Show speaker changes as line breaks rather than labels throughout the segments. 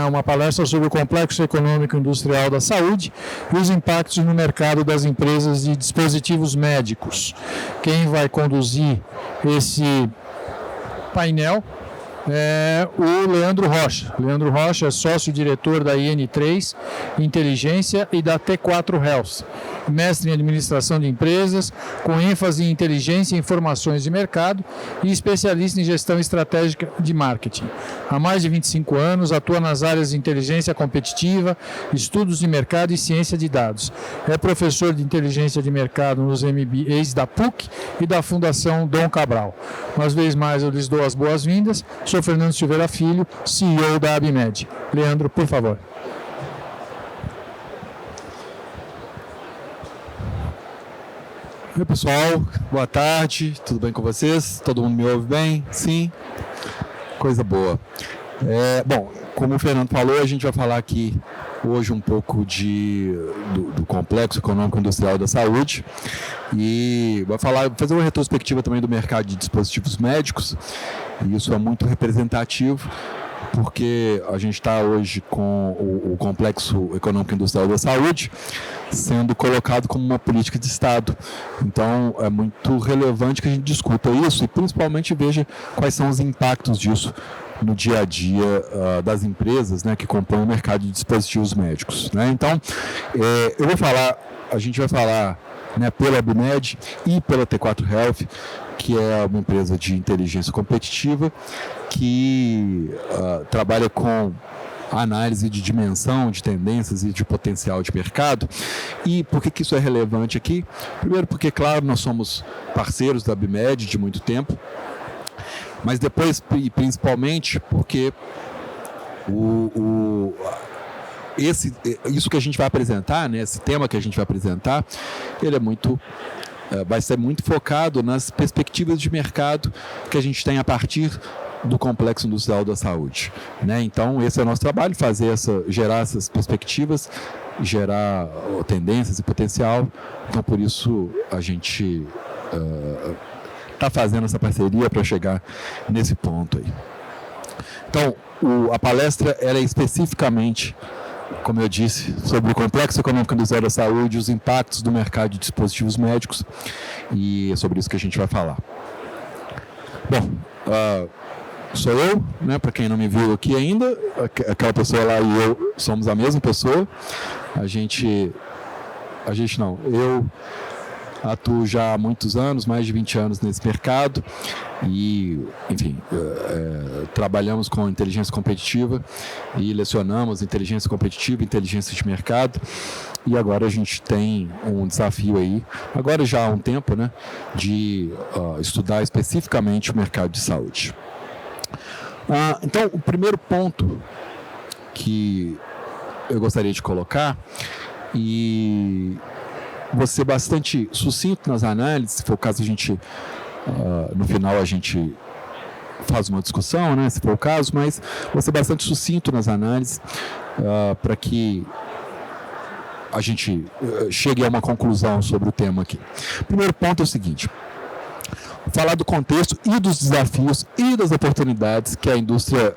Uma palestra sobre o complexo econômico industrial da saúde e os impactos no mercado das empresas de dispositivos médicos. Quem vai conduzir esse painel é o Leandro Rocha. Leandro Rocha é sócio-diretor da IN3 Inteligência e da T4 Health, mestre em administração de empresas, com ênfase em inteligência e informações de mercado e especialista em gestão estratégica de marketing. Há mais de 25 anos, atua nas áreas de inteligência competitiva, estudos de mercado e ciência de dados. É professor de inteligência de mercado nos MBAs da PUC e da Fundação Dom Cabral. Uma vez mais, eu lhes dou as boas-vindas. Sou Fernando Silveira Filho, CEO da Abimed. Leandro, por favor.
Oi, pessoal, boa tarde, tudo bem com vocês? Todo mundo me ouve bem? Sim? Coisa boa. Bom, como o Fernando falou, a gente vai falar aqui hoje um pouco do complexo econômico industrial da saúde e vai fazer uma retrospectiva também do mercado de dispositivos médicos, e isso é muito representativo porque a gente está hoje com o complexo econômico industrial da saúde sendo colocado como uma política de Estado. Então, é muito relevante que a gente discuta isso e principalmente veja quais são os impactos disso no dia a dia das empresas, né, que compõem o mercado de dispositivos médicos, né? Então, a gente vai falar, né, pela Abimed e pela T4 Health, que é uma empresa de inteligência competitiva que trabalha com análise de dimensão, de tendências e de potencial de mercado. E por que isso é relevante aqui? Primeiro porque, claro, nós somos parceiros da Abimed de muito tempo, mas depois, e principalmente, porque isso que a gente vai apresentar, né, esse tema que a gente vai apresentar, ele vai ser muito focado nas perspectivas de mercado que a gente tem a partir do complexo industrial da saúde, né? Então, esse é o nosso trabalho, gerar essas perspectivas, gerar tendências e potencial. Então, por isso, a gente está fazendo essa parceria para chegar nesse ponto aí. Então, a palestra ela é especificamente, como eu disse, sobre o complexo econômico industrial da saúde, os impactos do mercado de dispositivos médicos, e é sobre isso que a gente vai falar. Bom, sou eu, né, para quem não me viu aqui ainda, aquela pessoa lá e eu somos a mesma pessoa. Eu atuo já há muitos anos, mais de 20 anos nesse mercado e, enfim, trabalhamos com inteligência competitiva e lecionamos inteligência competitiva, inteligência de mercado, e agora a gente tem um desafio aí, agora já há um tempo, né, de estudar especificamente o mercado de saúde. Então, o primeiro ponto que eu gostaria de colocar, e vou ser bastante sucinto nas análises, se for o caso no final a gente faz uma discussão, né, se for o caso, mas vou ser bastante sucinto nas análises para que a gente chegue a uma conclusão sobre o tema aqui. O primeiro ponto é o seguinte: falar do contexto e dos desafios e das oportunidades que a indústria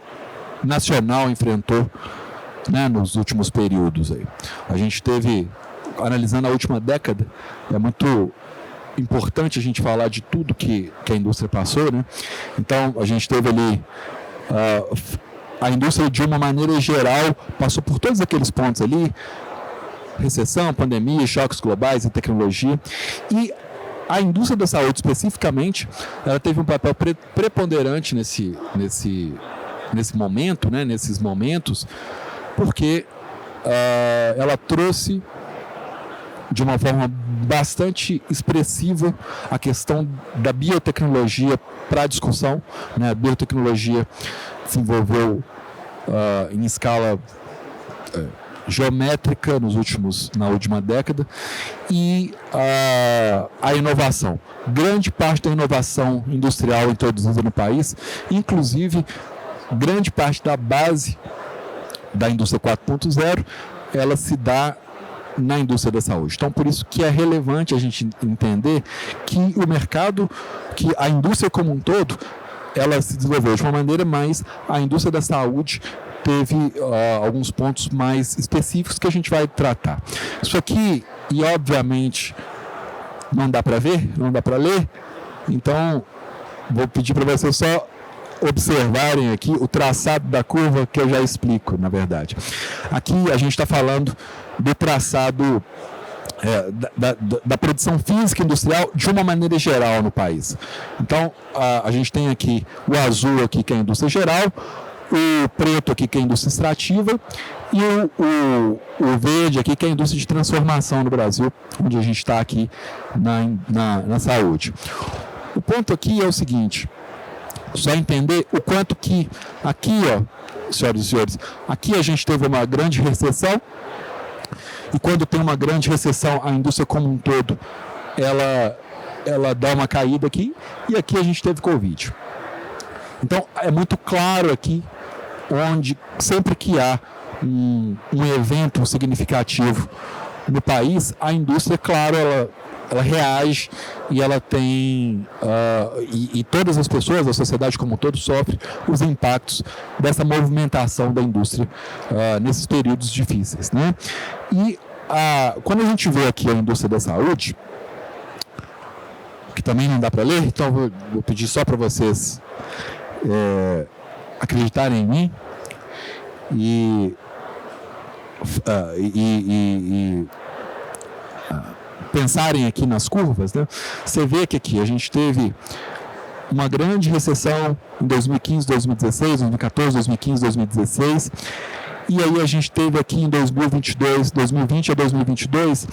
nacional enfrentou, né, nos últimos períodos aí. A gente teve, analisando a última década, é muito importante a gente falar de tudo que a indústria passou, né? Então, a gente teve ali a indústria, de uma maneira geral, passou por todos aqueles pontos ali: recessão, pandemia, choques globais e tecnologia. E a indústria da saúde, especificamente, ela teve um papel preponderante nesse momento, né, nesses momentos, porque ela trouxe de uma forma bastante expressiva a questão da biotecnologia para a discussão, né? A biotecnologia se envolveu em escala geométrica na última década, e a inovação. Grande parte da inovação industrial introduzida no país, inclusive grande parte da base da indústria 4.0, ela se dá na indústria da saúde. Então, por isso que é relevante a gente entender que o mercado, que a indústria como um todo, ela se desenvolveu de uma maneira, mas a indústria da saúde teve alguns pontos mais específicos que a gente vai tratar. Isso aqui, e obviamente não dá para ver, não dá para ler, então vou pedir para vocês só observarem aqui o traçado da curva que eu já explico, na verdade. Aqui a gente está falando do traçado da produção física industrial de uma maneira geral no país. Então, a gente tem aqui o azul aqui, que é a indústria geral, o preto aqui, que é a indústria extrativa, e o verde aqui, que é a indústria de transformação no Brasil, onde a gente está aqui na saúde. O ponto aqui é o seguinte, só entender o quanto que aqui, senhoras e senhores, aqui a gente teve uma grande recessão, e quando tem uma grande recessão, a indústria como um todo, ela dá uma caída aqui, e aqui a gente teve Covid. Então, é muito claro aqui, onde sempre que há um evento significativo no país, a indústria, claro, ela reage e ela tem, e todas as pessoas, a sociedade como um todo, sofre os impactos dessa movimentação da indústria nesses períodos difíceis, né? E quando a gente vê aqui a indústria da saúde, que também não dá para ler, então vou pedir só para vocês acreditarem em mim e pensarem aqui nas curvas, né? Você vê que aqui a gente teve uma grande recessão em 2015, 2016, 2014, 2015, 2016, e aí a gente teve aqui em 2022, 2020 a 2022,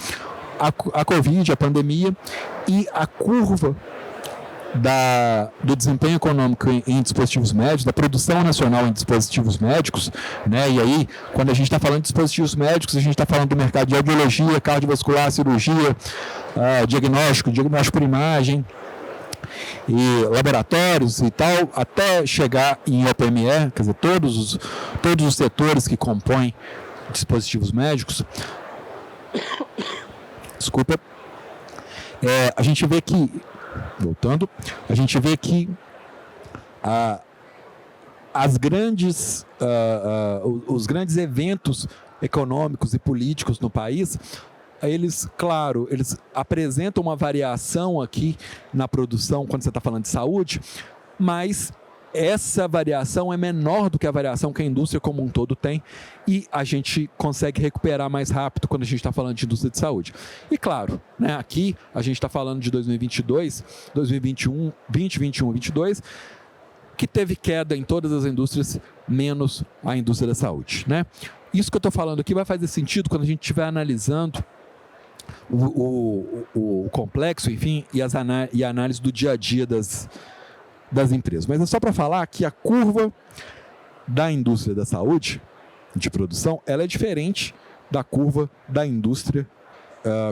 a Covid, a pandemia, e a curva do desempenho econômico em dispositivos médicos, da produção nacional em dispositivos médicos, né? E aí, quando a gente está falando de dispositivos médicos, a gente está falando do mercado de audiologia, cardiovascular, cirurgia, diagnóstico por imagem, e laboratórios e tal, até chegar em OPME, quer dizer, todos os setores que compõem dispositivos médicos. Desculpa. A gente vê que, voltando, a gente vê que os grandes eventos econômicos e políticos no país, eles apresentam uma variação aqui na produção quando você está falando de saúde, mas essa variação é menor do que a variação que a indústria como um todo tem, e a gente consegue recuperar mais rápido quando a gente está falando de indústria de saúde. E claro, né, aqui a gente está falando de 2022, 2021, 2021, 2022, que teve queda em todas as indústrias, menos a indústria da saúde, né? Isso que eu estou falando aqui vai fazer sentido quando a gente estiver analisando o complexo, enfim, e a análise do dia a dia das empresas. Mas é só para falar que a curva da indústria da saúde, de produção, ela é diferente da curva da indústria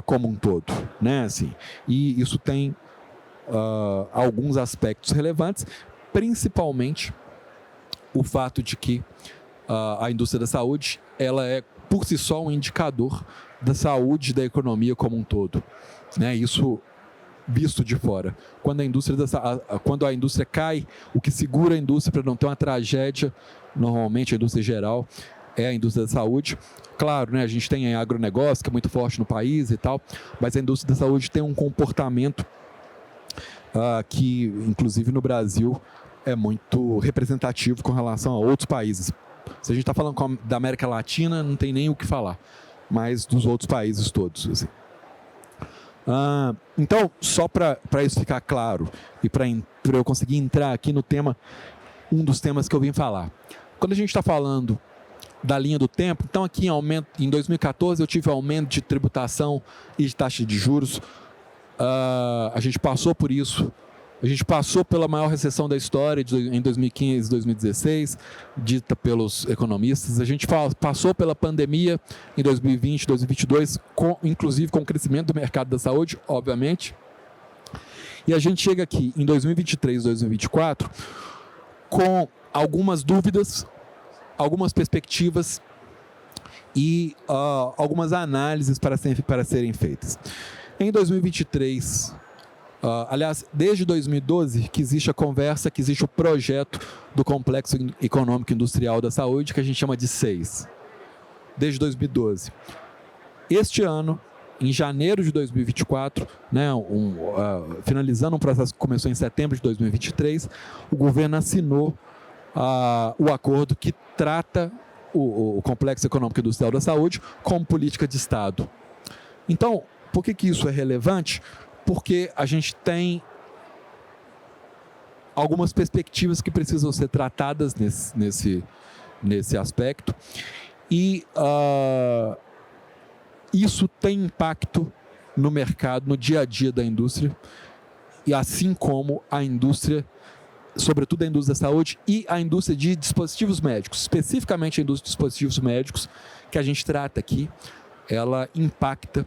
como um todo, né? Assim, e isso tem alguns aspectos relevantes, principalmente o fato de que a indústria da saúde, ela é por si só um indicador da saúde da economia como um todo, né? Isso visto de fora. Quando a indústria cai, o que segura a indústria para não ter uma tragédia, normalmente a indústria geral, é a indústria da saúde. Claro, né, a gente tem agronegócio, que é muito forte no país e tal, mas a indústria da saúde tem um comportamento que, inclusive no Brasil, é muito representativo com relação a outros países. Se a gente está falando da América Latina, não tem nem o que falar, mas dos outros países todos, assim. Então, só para isso ficar claro e para eu conseguir entrar aqui no tema, um dos temas que eu vim falar. Quando a gente está falando da linha do tempo, então aqui em 2014 eu tive aumento de tributação e de taxa de juros. A gente passou por isso. A gente passou pela maior recessão da história em 2015 e 2016, dita pelos economistas. A gente passou pela pandemia em 2020 e 2022, inclusive com o crescimento do mercado da saúde, obviamente. E a gente chega aqui em 2023 e 2024 com algumas dúvidas, algumas perspectivas e algumas análises para serem feitas. Em 2023... aliás, desde 2012 que existe a conversa, que existe o projeto do Complexo Econômico Industrial da Saúde, que a gente chama de SEIS. Desde 2012. Este ano, em janeiro de 2024, né, finalizando um processo que começou em setembro de 2023, o governo assinou o acordo que trata o Complexo Econômico Industrial da Saúde como política de Estado. Então, por que isso é relevante? Porque a gente tem algumas perspectivas que precisam ser tratadas nesse aspecto, e isso tem impacto no mercado, no dia a dia da indústria, e assim como a indústria, sobretudo a indústria da saúde e a indústria de dispositivos médicos, especificamente a indústria de dispositivos médicos que a gente trata aqui, ela impacta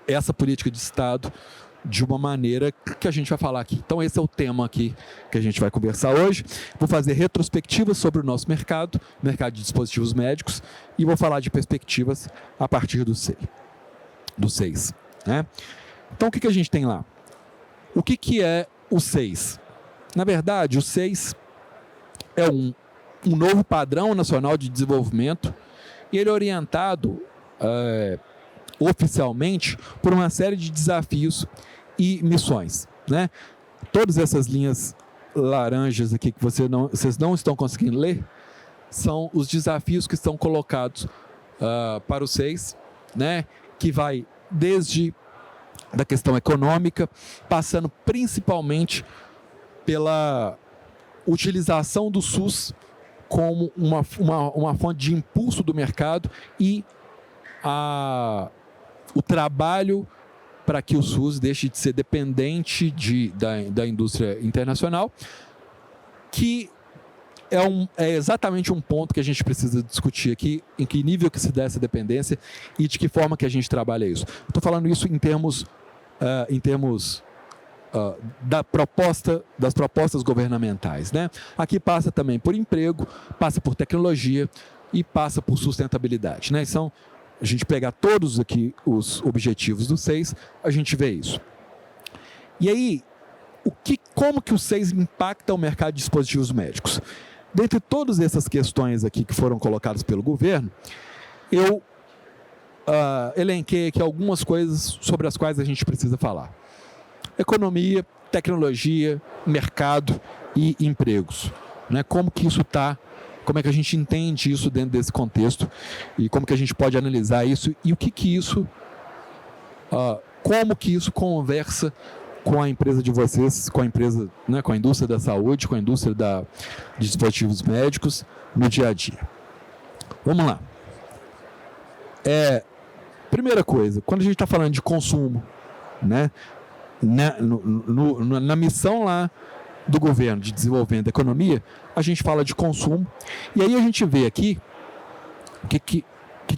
essa política de Estado de uma maneira que a gente vai falar aqui. Então esse é o tema aqui que a gente vai conversar hoje. Vou fazer retrospectivas sobre o nosso mercado de dispositivos médicos, e vou falar de perspectivas a partir do SEIS. Né? Então o que a gente tem lá? O que é o SEIS? Na verdade, o SEIS é um novo padrão nacional de desenvolvimento, e ele é orientado oficialmente por uma série de desafios e missões, né? Todas essas linhas laranjas aqui que vocês não estão conseguindo ler são os desafios que estão colocados para o SEIS, né? Que vai desde da questão econômica, passando principalmente pela utilização do SUS como uma fonte de impulso do mercado, e o trabalho para que o SUS deixe de ser dependente da indústria internacional, que é exatamente um ponto que a gente precisa discutir aqui, em que nível que se dá essa dependência e de que forma que a gente trabalha isso. Estou falando isso em termos das propostas governamentais, né? Aqui passa também por emprego, passa por tecnologia e passa por sustentabilidade, né? Então, a gente pegar todos aqui os objetivos do SEIS, a gente vê isso. E aí, como que o SEIS impacta o mercado de dispositivos médicos? Dentre todas essas questões aqui que foram colocadas pelo governo, eu elenquei aqui algumas coisas sobre as quais a gente precisa falar. Economia, tecnologia, mercado e empregos. Né? Como que isso está? Como é que a gente entende isso dentro desse contexto, e como que a gente pode analisar isso, e como que isso conversa com a empresa de vocês, com a empresa, né, com a indústria da saúde, com a indústria de dispositivos médicos no dia a dia. Vamos lá. Primeira coisa, quando a gente está falando de consumo, né, na missão lá do governo de desenvolvimento da economia, a gente fala de consumo, e aí a gente vê aqui o que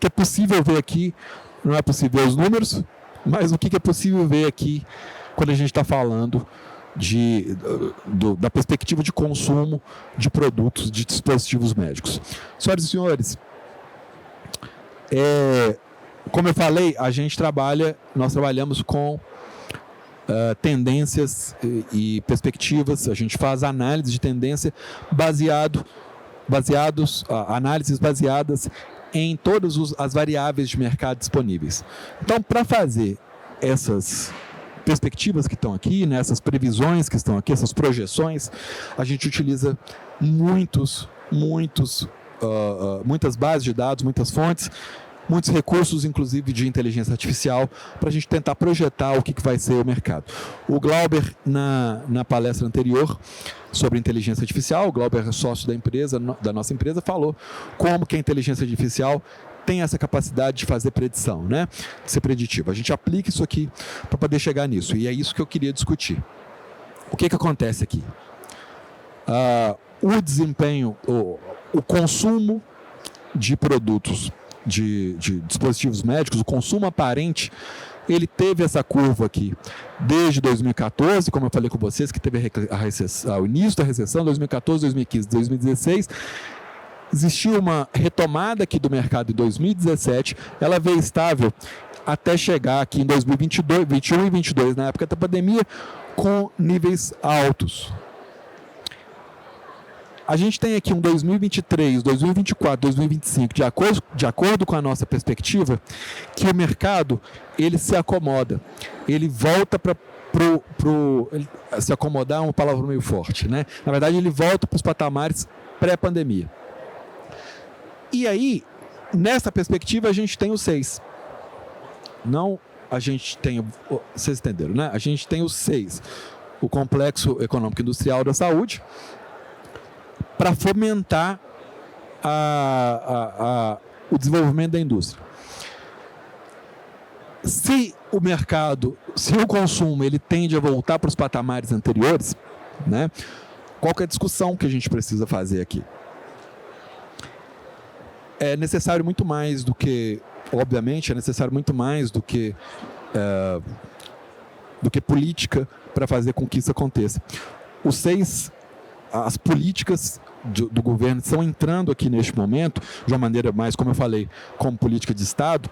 é possível ver aqui. Não é possível ver os números, mas o que é possível ver aqui quando a gente está falando da perspectiva de consumo de produtos, de dispositivos médicos. Senhoras e senhores, como eu falei, nós trabalhamos com tendências e perspectivas. A gente faz análise de tendência análises baseadas em todas as variáveis de mercado disponíveis. Então, para fazer essas perspectivas que estão aqui, né, essas previsões que estão aqui, essas projeções, a gente utiliza muitas bases de dados, muitas fontes, muitos recursos, inclusive de inteligência artificial, para a gente tentar projetar o que vai ser o mercado. O Glauber, na palestra anterior sobre inteligência artificial, o Glauber é sócio da nossa empresa, falou como que a inteligência artificial tem essa capacidade de fazer predição, né? De ser preditiva. A gente aplica isso aqui para poder chegar nisso, e é isso que eu queria discutir. O que acontece aqui? O desempenho, o consumo de produtos de dispositivos médicos, o consumo aparente, ele teve essa curva aqui desde 2014, como eu falei com vocês, que teve o início da recessão, 2014, 2015, 2016. Existiu uma retomada aqui do mercado em 2017, ela veio estável até chegar aqui em 2022, 21 e 22, na época da pandemia, com níveis altos. A gente tem aqui um 2023, 2024, 2025, de acordo com a nossa perspectiva, que o mercado ele se acomoda, ele volta para se acomodar é uma palavra meio forte, né? Na verdade, ele volta para os patamares pré-pandemia. E aí, nessa perspectiva, a gente tem o 6. Não a gente tem, vocês entenderam, né? A gente tem o 6, o Complexo Econômico Industrial da Saúde, para fomentar o desenvolvimento da indústria. Se o mercado, se o consumo ele tende a voltar para os patamares anteriores, né, qual que é a discussão que a gente precisa fazer aqui? É necessário muito mais do que, obviamente, é necessário muito mais do que política para fazer com que isso aconteça. Os 6, as políticas do governo estão entrando aqui neste momento, de uma maneira mais, como eu falei, como política de Estado,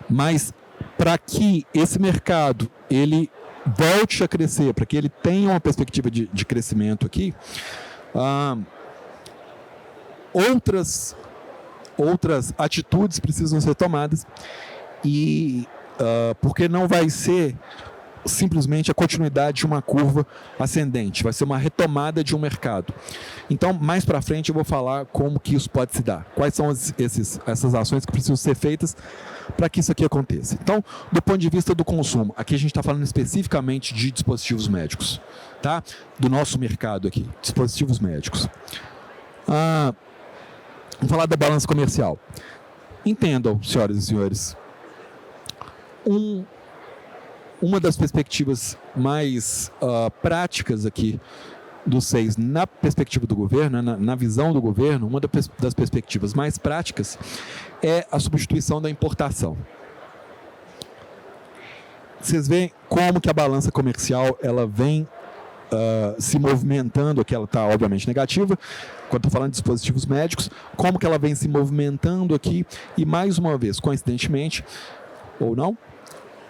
mas para que esse mercado ele volte a crescer, para que ele tenha uma perspectiva de crescimento aqui, outras atitudes precisam ser tomadas, e porque não vai ser simplesmente a continuidade de uma curva ascendente, vai ser uma retomada de um mercado. Então, mais para frente eu vou falar como que isso pode se dar, quais são essas ações que precisam ser feitas para que isso aqui aconteça. Então, do ponto de vista do consumo, aqui a gente está falando especificamente de dispositivos médicos, tá? Do nosso mercado aqui, dispositivos médicos. Vamos falar da balança comercial. Entendam, senhoras e senhores, uma das perspectivas mais práticas aqui do 6, na perspectiva do governo, na visão do governo, uma das perspectivas mais práticas é a substituição da importação. Vocês veem como que a balança comercial ela vem se movimentando, aqui ela está obviamente negativa, quando estou falando de dispositivos médicos, como que ela vem se movimentando aqui, e mais uma vez, coincidentemente, ou não,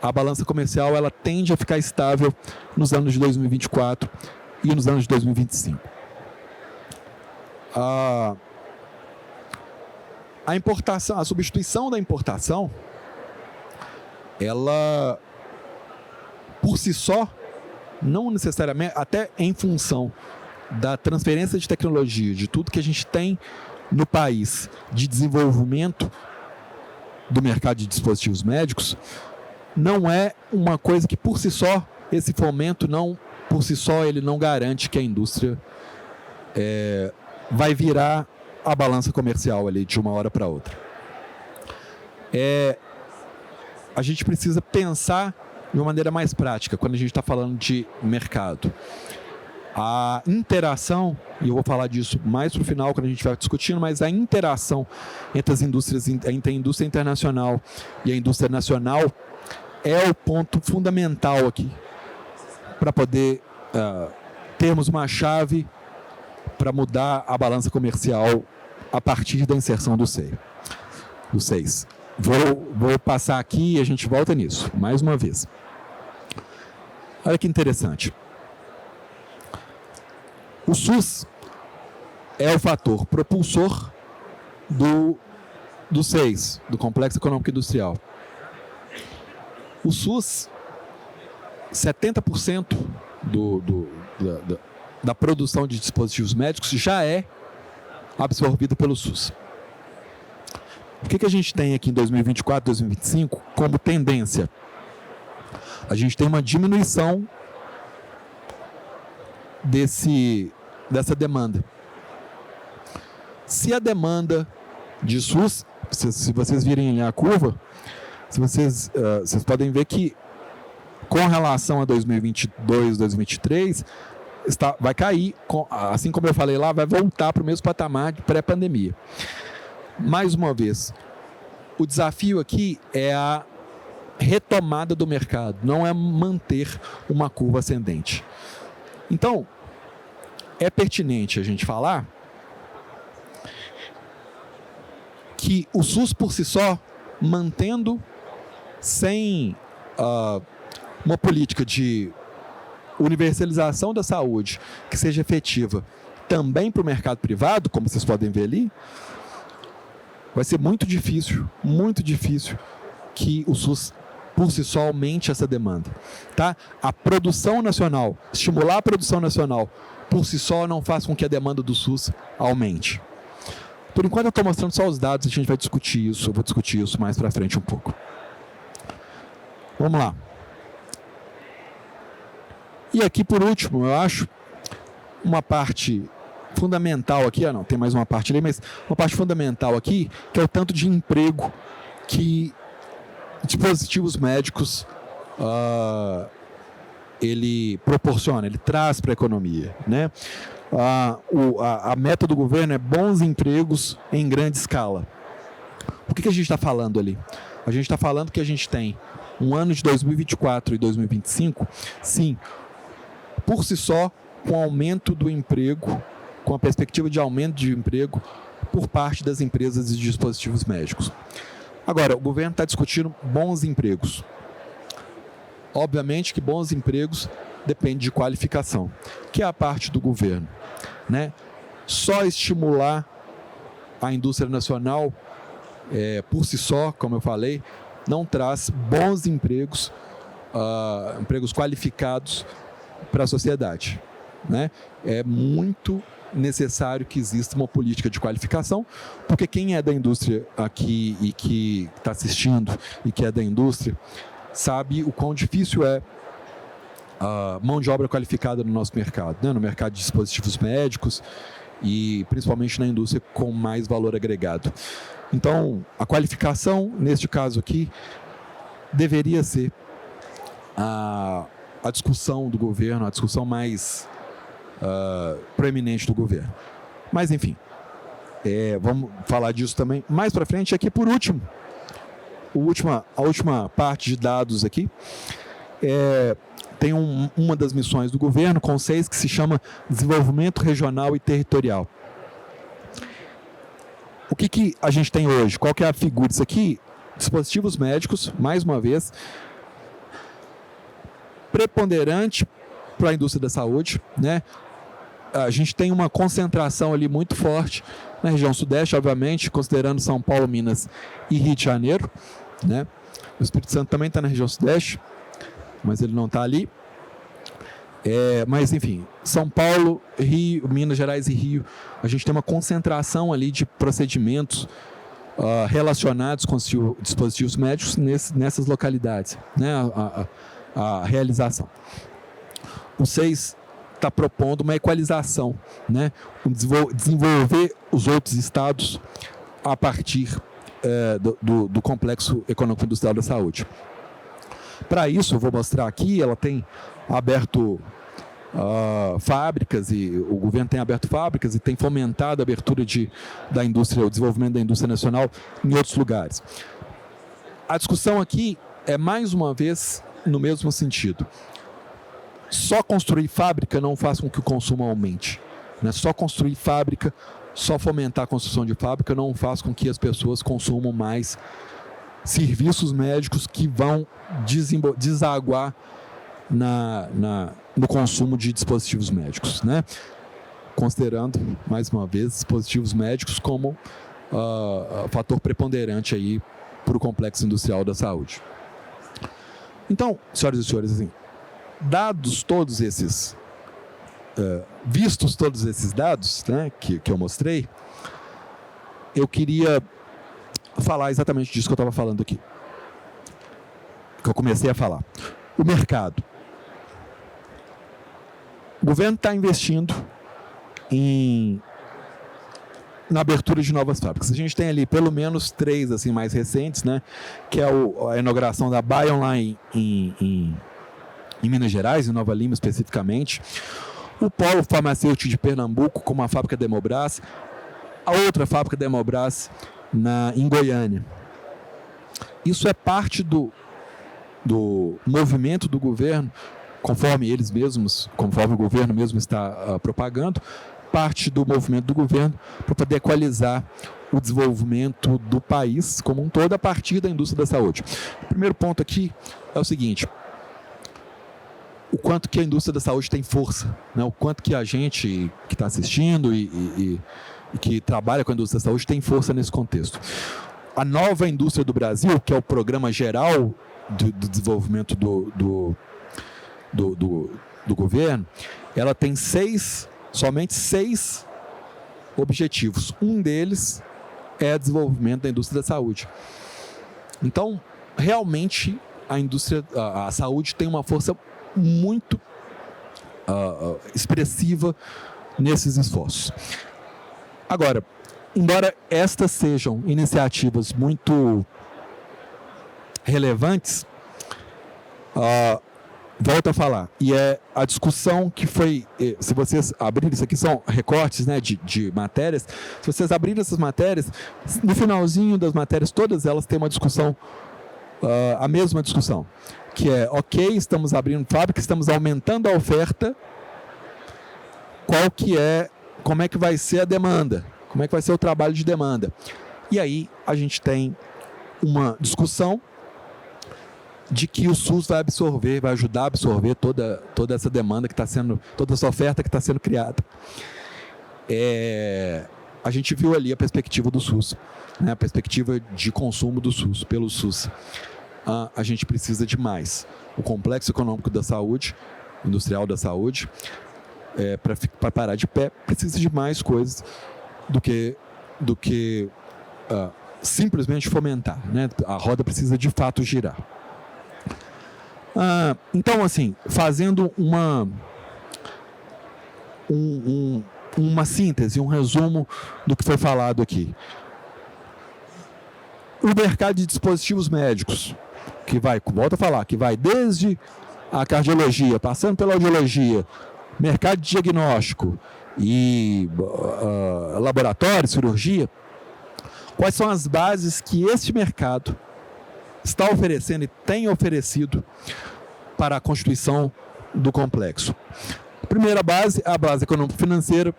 a balança comercial ela tende a ficar estável nos anos de 2024 e nos anos de 2025. A importação, a substituição da importação, ela por si só, não necessariamente, até em função da transferência de tecnologia, de tudo que a gente tem no país, de desenvolvimento do mercado de dispositivos médicos, não é uma coisa que por si só, esse fomento não, por si só, ele não garante que a indústria vai virar a balança comercial ali de uma hora para outra. A gente precisa pensar de uma maneira mais prática, quando a gente está falando de mercado. A interação, e eu vou falar disso mais para o final, quando a gente vai discutindo, mas a interação entre as indústrias, entre a indústria internacional e a indústria nacional, é o ponto fundamental aqui para poder termos uma chave para mudar a balança comercial a partir da inserção do 6. Vou passar aqui e a gente volta nisso, mais uma vez. Olha que interessante. O SUS é o fator propulsor do 6, do Complexo Econômico Industrial. O SUS, 70% da produção de dispositivos médicos já é absorvida pelo SUS. O que a gente tem aqui em 2024, 2025 como tendência? A gente tem uma diminuição dessa demanda. Se a demanda de SUS, se vocês virem a curva, vocês podem ver que com relação a 2022, 2023, vai cair, assim como eu falei lá, vai voltar para o mesmo patamar de pré-pandemia. Mais uma vez, o desafio aqui é a retomada do mercado, não é manter uma curva ascendente. Então, é pertinente a gente falar que o SUS por si só, mantendo sem uma política de universalização da saúde que seja efetiva também para o mercado privado, como vocês podem ver ali, vai ser muito difícil que o SUS por si só aumente essa demanda. Tá? A produção nacional, estimular a produção nacional por si só não faz com que a demanda do SUS aumente. Por enquanto eu estou mostrando só os dados, a gente vai discutir isso, eu vou discutir isso mais para frente um pouco. Vamos lá. E aqui por último, eu acho, uma parte fundamental aqui, não, tem mais uma parte ali, mas uma parte fundamental aqui, que é o tanto de emprego que dispositivos médicos ele proporciona, ele traz para a economia, né? A meta do governo é bons empregos em grande escala. O que a gente está falando ali? A gente está falando que a gente tem um ano de 2024 e 2025, sim, por si só, com aumento do emprego, com a perspectiva de aumento de emprego por parte das empresas de dispositivos médicos. Agora, o governo está discutindo bons empregos. Obviamente que bons empregos depende de qualificação, que é a parte do governo, né? Só estimular a indústria nacional por si só, como eu falei, não traz bons empregos, empregos qualificados para a sociedade, né? É muito necessário que exista uma política de qualificação, porque quem é da indústria aqui e que está assistindo e que é da indústria, sabe o quão difícil é a mão de obra qualificada no nosso mercado, né? No mercado de dispositivos médicos e principalmente na indústria com mais valor agregado. Então, a qualificação, neste caso aqui, deveria ser a discussão do governo, a discussão mais proeminente do governo. Mas, enfim, vamos falar disso também mais para frente. Aqui, por último, a última parte de dados aqui, tem uma das missões do governo, com 6, que se chama Desenvolvimento Regional e Territorial. O que a gente tem hoje? Qual que é a figura disso aqui? Dispositivos médicos, mais uma vez, preponderante para a indústria da saúde, né? A gente tem uma concentração ali muito forte na região sudeste, obviamente, considerando São Paulo, Minas e Rio de Janeiro, né? O Espírito Santo também está na região sudeste, mas ele não está ali. Mas, enfim, São Paulo, Rio, Minas Gerais e Rio, a gente tem uma concentração ali de procedimentos relacionados com dispositivos médicos nessas localidades, né? A realização. O 6 está propondo uma equalização, né? Desenvolver os outros estados a partir do complexo econômico-industrial da saúde. Para isso, eu vou mostrar aqui, ela tem aberto fábricas, e o governo tem aberto fábricas e tem fomentado a abertura da indústria, o desenvolvimento da indústria nacional em outros lugares. A discussão aqui é, mais uma vez, no mesmo sentido. Só construir fábrica não faz com que o consumo aumente, né? Só construir fábrica, só fomentar a construção de fábrica não faz com que as pessoas consumam mais serviços médicos que vão desaguar no consumo de dispositivos médicos, né? Considerando, mais uma vez, dispositivos médicos como fator preponderante aí para o complexo industrial da saúde. Então, senhoras e senhores, assim, dados todos esses, vistos todos esses dados, né, que eu mostrei, eu queria falar exatamente disso que eu estava falando aqui, que eu comecei a falar. O mercado. O governo está investindo na abertura de novas fábricas. A gente tem ali pelo menos 3 assim, mais recentes, né, que é a inauguração da Bionline em Minas Gerais, em Nova Lima especificamente, o polo farmacêutico de Pernambuco, como a fábrica Demobras, a outra fábrica Demobras em Goiânia. Isso é parte do movimento do governo, conforme o governo mesmo está propagando, parte do movimento do governo para poder equalizar o desenvolvimento do país como um todo a partir da indústria da saúde. O primeiro ponto aqui é o seguinte: o quanto que a indústria da saúde tem força, né? O quanto que a gente que está assistindo e que trabalha com a indústria da saúde tem força nesse contexto. A nova indústria do Brasil, que é o programa geral do desenvolvimento do governo, ela tem somente seis objetivos. Um deles é o desenvolvimento da indústria da saúde. Então, realmente, a saúde tem uma força muito expressiva nesses esforços. Agora, embora estas sejam iniciativas muito relevantes, volto a falar, e é a discussão que foi, se vocês abrirem, isso aqui são recortes, né, de matérias, se vocês abrirem essas matérias, no finalzinho das matérias, todas elas têm uma discussão, a mesma discussão, que é, ok, estamos abrindo fábrica, estamos aumentando a oferta, como é que vai ser a demanda, como é que vai ser o trabalho de demanda. E aí a gente tem uma discussão de que o SUS vai ajudar a absorver toda essa demanda que está sendo, toda essa oferta que está sendo criada. A gente viu ali a perspectiva do SUS, né, a perspectiva de consumo do SUS, pelo SUS. A gente precisa de mais. O complexo econômico da saúde, industrial da saúde, para parar de pé, precisa de mais coisas do que simplesmente fomentar, né? A roda precisa de fato girar. Então, assim, fazendo uma síntese, um resumo do que foi falado aqui. O mercado de dispositivos médicos, volto a falar, que vai desde a cardiologia, passando pela audiologia, mercado de diagnóstico e laboratório, cirurgia, quais são as bases que este mercado está oferecendo e tem oferecido para a constituição do complexo. A primeira base é a base econômico-financeira.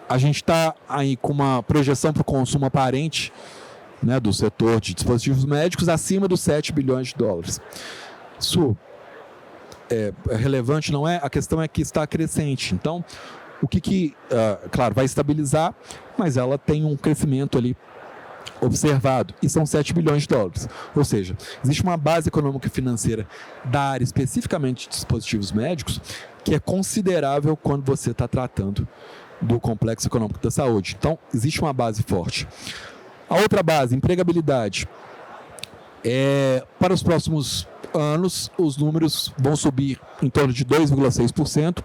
A gente está aí com uma projeção para o consumo aparente, né, do setor de dispositivos médicos acima dos 7 bilhões de dólares. Isso é relevante, não é? A questão é que está crescente. Então, claro, vai estabilizar, mas ela tem um crescimento ali observado, e são 7 bilhões de dólares. Ou seja, existe uma base econômica e financeira da área especificamente de dispositivos médicos que é considerável quando você está tratando do complexo econômico da saúde. Então, existe uma base forte. A outra base, empregabilidade. Para os próximos anos, os números vão subir em torno de 2,6%,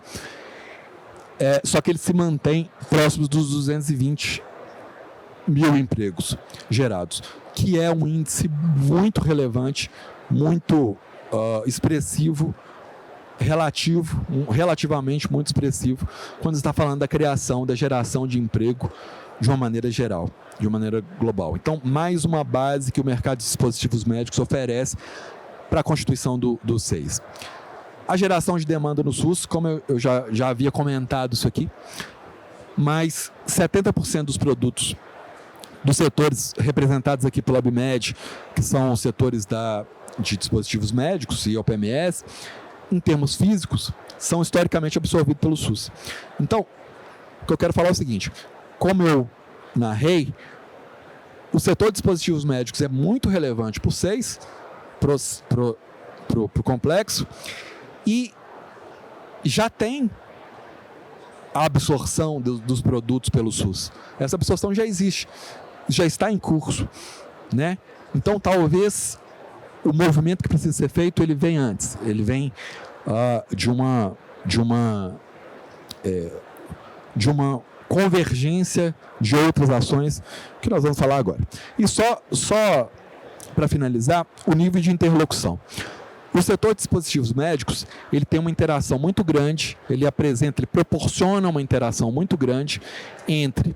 só que eles se mantêm próximos dos 220 mil empregos gerados, que é um índice muito relevante, muito expressivo, relativamente muito expressivo, quando está falando da criação, da geração de emprego de uma maneira geral, de uma maneira global. Então, mais uma base que o mercado de dispositivos médicos oferece para a constituição do SEIS. A geração de demanda no SUS, como eu já havia comentado isso aqui, mas 70% dos produtos dos setores representados aqui pela ABMED, que são os setores de dispositivos médicos e OPMS, em termos físicos, são historicamente absorvidos pelo SUS. Então, o que eu quero falar é o seguinte: como eu narrei, o setor de dispositivos médicos é muito relevante para o SEIS, para o complexo, e já tem a absorção dos produtos pelo SUS. Essa absorção já existe, já está em curso, né? Então, talvez o movimento que precisa ser feito, ele vem antes, ele vem de uma convergência de outras ações que nós vamos falar agora. E só para finalizar, o nível de interlocução. O setor de dispositivos médicos, ele tem uma interação muito grande, ele proporciona uma interação muito grande entre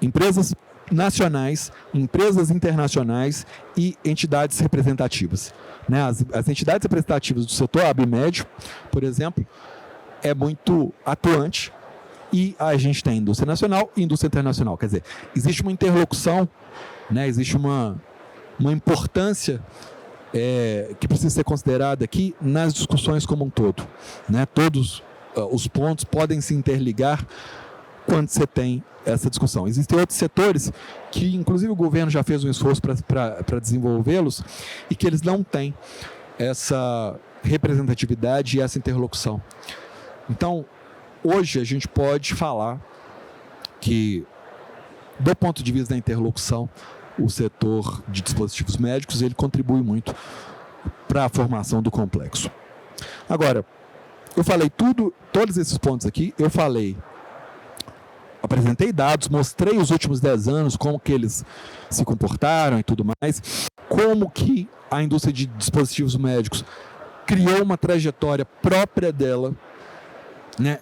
empresas nacionais, empresas internacionais e entidades representativas. Né? As entidades representativas do setor, a ABMED, por exemplo, é muito atuante e a gente tem indústria nacional e indústria internacional. Quer dizer, existe uma interlocução, né? Existe uma importância que precisa ser considerada aqui nas discussões como um todo, né? Todos os pontos podem se interligar quando você tem essa discussão. Existem outros setores que, inclusive, o governo já fez um esforço para desenvolvê-los e que eles não têm essa representatividade e essa interlocução. Então, hoje a gente pode falar que, do ponto de vista da interlocução, o setor de dispositivos médicos ele contribui muito para a formação do complexo. Agora, eu falei todos esses pontos aqui, apresentei dados, mostrei os últimos 10 anos, como que eles se comportaram e tudo mais, como que a indústria de dispositivos médicos criou uma trajetória própria dela, né,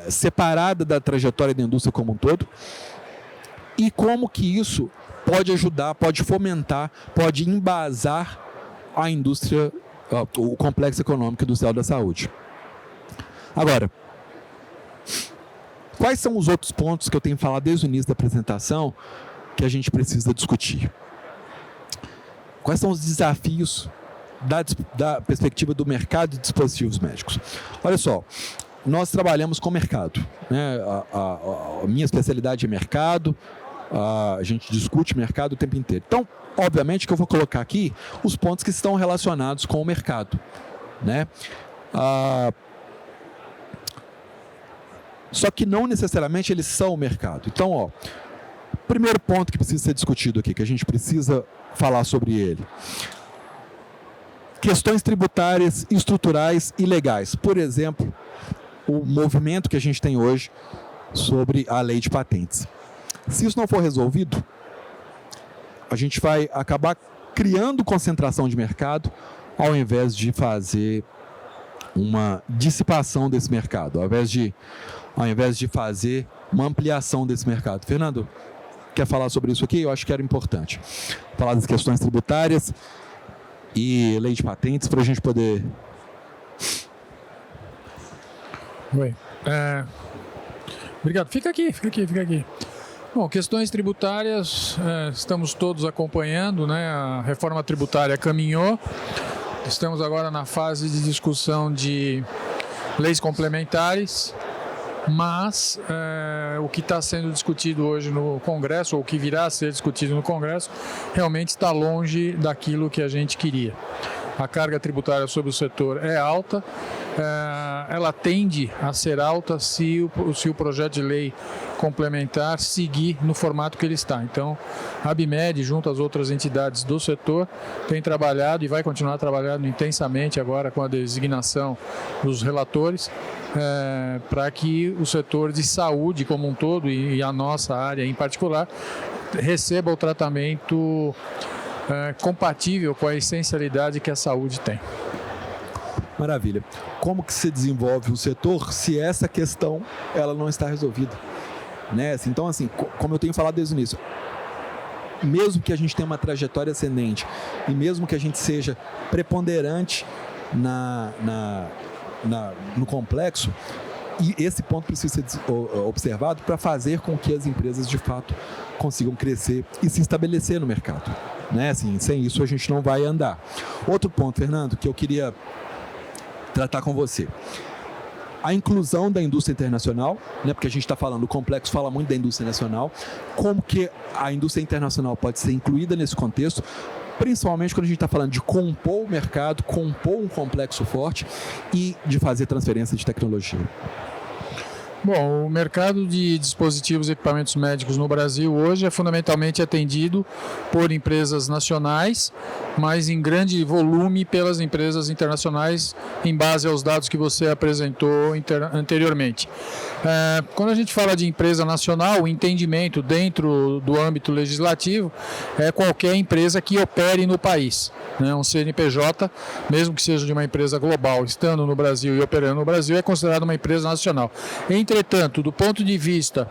separada da trajetória da indústria como um todo, e como que isso pode ajudar, pode fomentar, pode embasar a indústria, o complexo econômico industrial da saúde. Agora, quais são os outros pontos que eu tenho falado desde o início da apresentação que a gente precisa discutir? Quais são os desafios da perspectiva do mercado de dispositivos médicos? Olha só, nós trabalhamos com mercado, né? A minha especialidade é mercado, a gente discute mercado o tempo inteiro. Então, obviamente que eu vou colocar aqui os pontos que estão relacionados com o mercado, né? Só que não necessariamente eles são o mercado. Então, o primeiro ponto que precisa ser discutido aqui, que a gente precisa falar sobre ele. Questões tributárias, estruturais e legais. Por exemplo, o movimento que a gente tem hoje sobre a lei de patentes. Se isso não for resolvido, a gente vai acabar criando concentração de mercado ao invés de fazer uma dissipação desse mercado, ao invés de fazer uma ampliação desse mercado. Fernando, quer falar sobre isso aqui? Eu acho que era importante. Falar das questões tributárias e lei de patentes para a gente poder...
Oi. Obrigado. Fica aqui. Bom, questões tributárias, estamos todos acompanhando, né? A reforma tributária caminhou. Estamos agora na fase de discussão de leis complementares, mas o que está sendo discutido hoje no Congresso, ou o que virá a ser discutido no Congresso, realmente está longe daquilo que a gente queria. A carga tributária sobre o setor é alta, ela tende a ser alta se o projeto de lei complementar seguir no formato que ele está. Então, a ABIMED, junto às outras entidades do setor, tem trabalhado e vai continuar trabalhando intensamente agora com a designação dos relatores, para que o setor de saúde como um todo e a nossa área em particular receba o tratamento compatível com a essencialidade que a saúde tem.
Maravilha. Como que se desenvolve o setor se essa questão ela não está resolvida? Né? Então, assim, como eu tenho falado desde o início, mesmo que a gente tenha uma trajetória ascendente e mesmo que a gente seja preponderante no complexo, e esse ponto precisa ser observado para fazer com que as empresas de fato consigam crescer e se estabelecer no mercado. Né? Assim, sem isso a gente não vai andar. Outro ponto, Fernando, que eu queria tratar com você. A inclusão da indústria internacional, né, porque a gente está falando, o complexo fala muito da indústria nacional, como que a indústria internacional pode ser incluída nesse contexto, principalmente quando a gente está falando de compor o mercado, compor um complexo forte e de fazer transferência de tecnologia.
Bom, o mercado de dispositivos e equipamentos médicos no Brasil hoje é fundamentalmente atendido por empresas nacionais, mas em grande volume pelas empresas internacionais, em base aos dados que você apresentou anteriormente. Quando a gente fala de empresa nacional, o entendimento dentro do âmbito legislativo é qualquer empresa que opere no país. Um CNPJ, mesmo que seja de uma empresa global, estando no Brasil e operando no Brasil, é considerado uma empresa nacional. Entretanto, do ponto de vista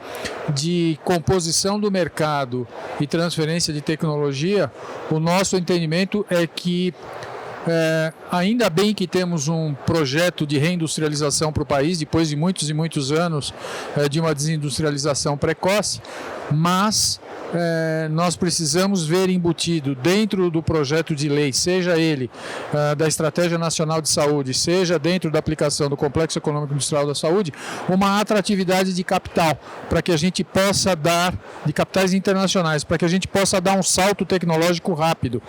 de composição do mercado e transferência de tecnologia, o nosso entendimento é que Ainda bem que temos um projeto de reindustrialização para o país, depois de muitos e muitos anos de uma desindustrialização precoce, mas nós precisamos ver embutido dentro do projeto de lei, seja ele da Estratégia Nacional de Saúde, seja dentro da aplicação do Complexo Econômico Industrial da Saúde, uma atratividade de capital, para que a gente possa dar, de capitais internacionais, para que a gente possa dar um salto tecnológico rápido.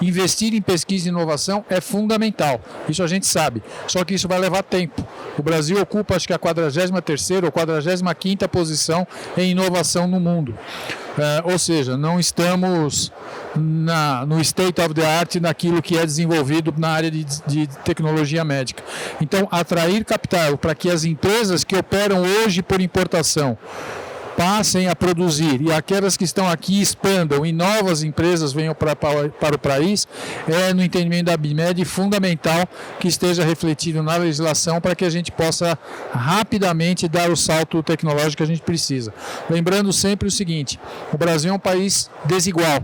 Investir em pesquisa e inovação é fundamental, isso a gente sabe, só que isso vai levar tempo. O Brasil ocupa, acho que a 43ª ou 45ª posição em inovação no mundo. Ou seja, não estamos no state of the art naquilo que é desenvolvido na área de tecnologia médica. Então, atrair capital para que as empresas que operam hoje por importação passem a produzir e aquelas que estão aqui expandam e novas empresas venham para o país, no entendimento da ABIMED, fundamental que esteja refletido na legislação para que a gente possa rapidamente dar o salto tecnológico que a gente precisa. Lembrando sempre o seguinte, o Brasil é um país desigual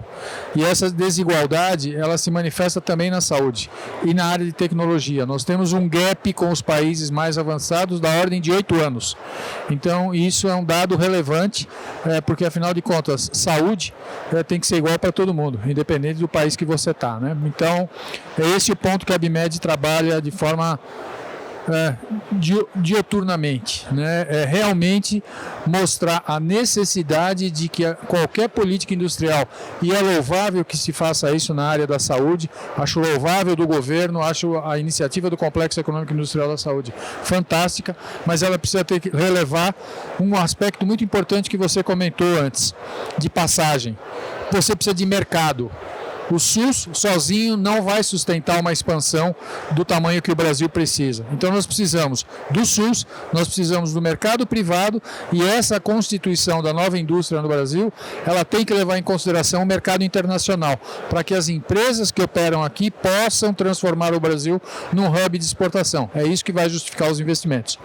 e essa desigualdade ela se manifesta também na saúde e na área de tecnologia. Nós temos um gap com os países mais avançados da ordem de 8 anos. Então isso é um dado relevante, porque afinal de contas, saúde tem que ser igual para todo mundo, independente do país que você está, né? Então, é esse o ponto que a ABIMED trabalha de forma dioturnamente, né? Realmente mostrar a necessidade de que qualquer política industrial, e é louvável que se faça isso na área da saúde, acho louvável do governo, acho a iniciativa do Complexo Econômico Industrial da Saúde fantástica, mas ela precisa relevar um aspecto muito importante que você comentou antes, de passagem. Você precisa de mercado. O SUS sozinho não vai sustentar uma expansão do tamanho que o Brasil precisa. Então nós precisamos do SUS, nós precisamos do mercado privado e essa constituição da nova indústria no Brasil, ela tem que levar em consideração o mercado internacional, para que as empresas que operam aqui possam transformar o Brasil num hub de exportação. É isso que vai justificar os investimentos.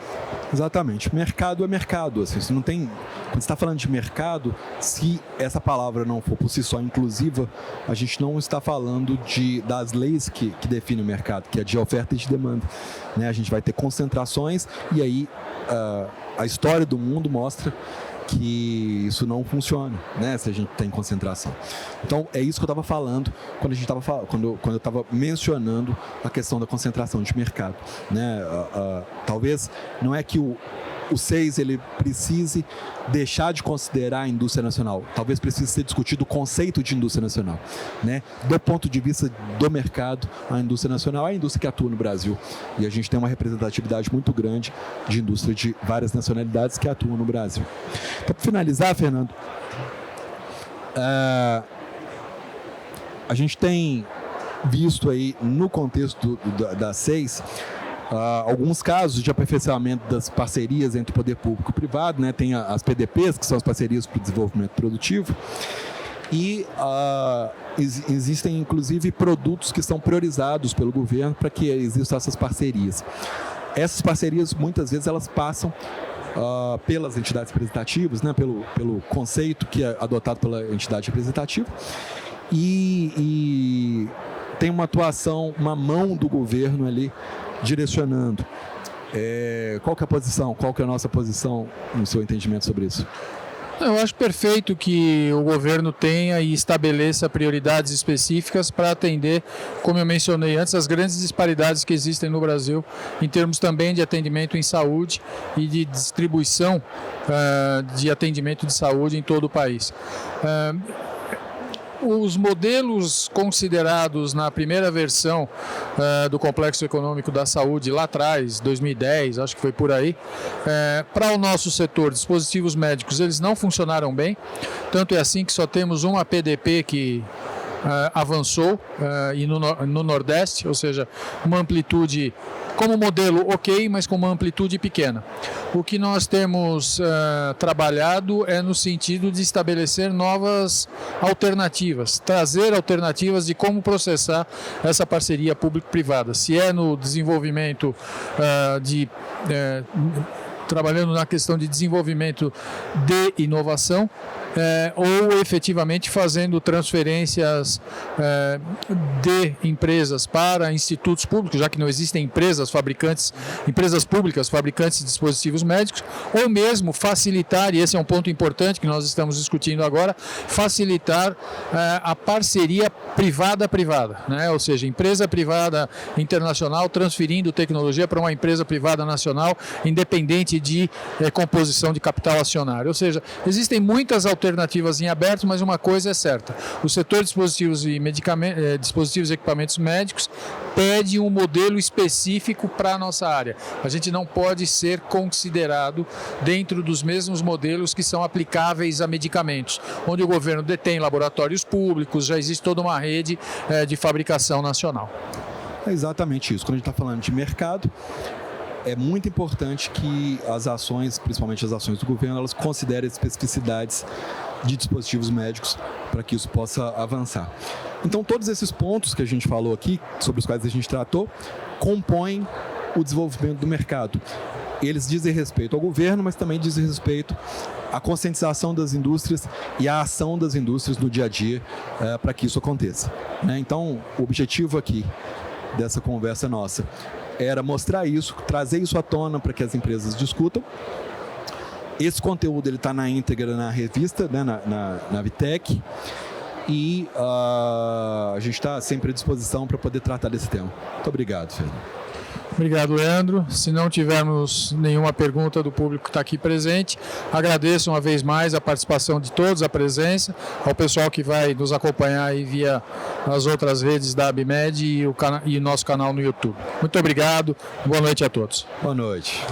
Exatamente. Mercado é mercado. Assim, você não tem... Quando você está falando de mercado, se essa palavra não for por si só inclusiva, a gente não está falando das leis que definem o mercado, que é de oferta e de demanda. Né? A gente vai ter concentrações e aí a história do mundo mostra que isso não funciona, né, se a gente tem concentração. Então, é isso que eu estava falando quando eu estava mencionando a questão da concentração de mercado. Né? Talvez não é que o 6 ele precise deixar de considerar a indústria nacional. Talvez precise ser discutido o conceito de indústria nacional. Né? Do ponto de vista do mercado, a indústria nacional é a indústria que atua no Brasil. E a gente tem uma representatividade muito grande de indústria de várias nacionalidades que atuam no Brasil. Para finalizar, Fernando, a gente tem visto aí no contexto da 6 alguns casos de aperfeiçoamento das parcerias entre o poder público e privado, né? Tem as PDPs, que são as parcerias para o desenvolvimento produtivo, e existem inclusive produtos que são priorizados pelo governo para que existam essas parcerias. Essas parcerias, muitas vezes, elas passam pelas entidades representativas, né? pelo conceito que é adotado pela entidade representativa, e tem uma atuação, uma mão do governo ali direcionando. Qual que é a posição? Qual que é a nossa posição no seu entendimento sobre isso?
Eu acho perfeito que o governo tenha e estabeleça prioridades específicas para atender, como eu mencionei antes, as grandes disparidades que existem no Brasil, em termos também de atendimento em saúde e de distribuição de atendimento de saúde em todo o país. Os modelos considerados na primeira versão do Complexo Econômico da Saúde, lá atrás, 2010, acho que foi por aí, para o nosso setor, dispositivos médicos, eles não funcionaram bem, tanto é assim que só temos uma PDP que avançou e no Nordeste, ou seja, uma amplitude como modelo ok, mas com uma amplitude pequena. O que nós temos trabalhado é no sentido de estabelecer novas alternativas, trazer alternativas de como processar essa parceria público-privada. Se é no desenvolvimento trabalhando na questão de desenvolvimento de inovação, ou efetivamente fazendo transferências de empresas para institutos públicos, já que não existem empresas públicas fabricantes de dispositivos médicos, ou mesmo facilitar, e esse é um ponto importante que nós estamos discutindo agora, facilitar a parceria privada-privada, né? Ou seja, empresa privada internacional transferindo tecnologia para uma empresa privada nacional, independente de composição de capital acionário. Ou seja, existem muitas alternativas em aberto, mas uma coisa é certa: o setor de dispositivos e dispositivos e equipamentos médicos pede um modelo específico para a nossa área. A gente não pode ser considerado dentro dos mesmos modelos que são aplicáveis a medicamentos, onde o governo detém laboratórios públicos, já existe toda uma rede de fabricação nacional.
É exatamente isso. Quando a gente está falando de mercado, é muito importante que as ações, principalmente as ações do governo, elas considerem especificidades de dispositivos médicos para que isso possa avançar. Então, todos esses pontos que a gente falou aqui, sobre os quais a gente tratou, compõem o desenvolvimento do mercado. Eles dizem respeito ao governo, mas também dizem respeito à conscientização das indústrias e à ação das indústrias no dia a dia para que isso aconteça. Então, o objetivo aqui dessa conversa nossa era mostrar isso, trazer isso à tona para que as empresas discutam. Esse conteúdo está na íntegra na revista, né, na Vitec, e a gente está sempre à disposição para poder tratar desse tema. Muito obrigado, Fernando.
Obrigado, Leandro. Se não tivermos nenhuma pergunta do público que está aqui presente, agradeço uma vez mais a participação de todos, a presença, ao pessoal que vai nos acompanhar aí via as outras redes da ABMed e o nosso canal no YouTube. Muito obrigado, boa noite a todos.
Boa noite.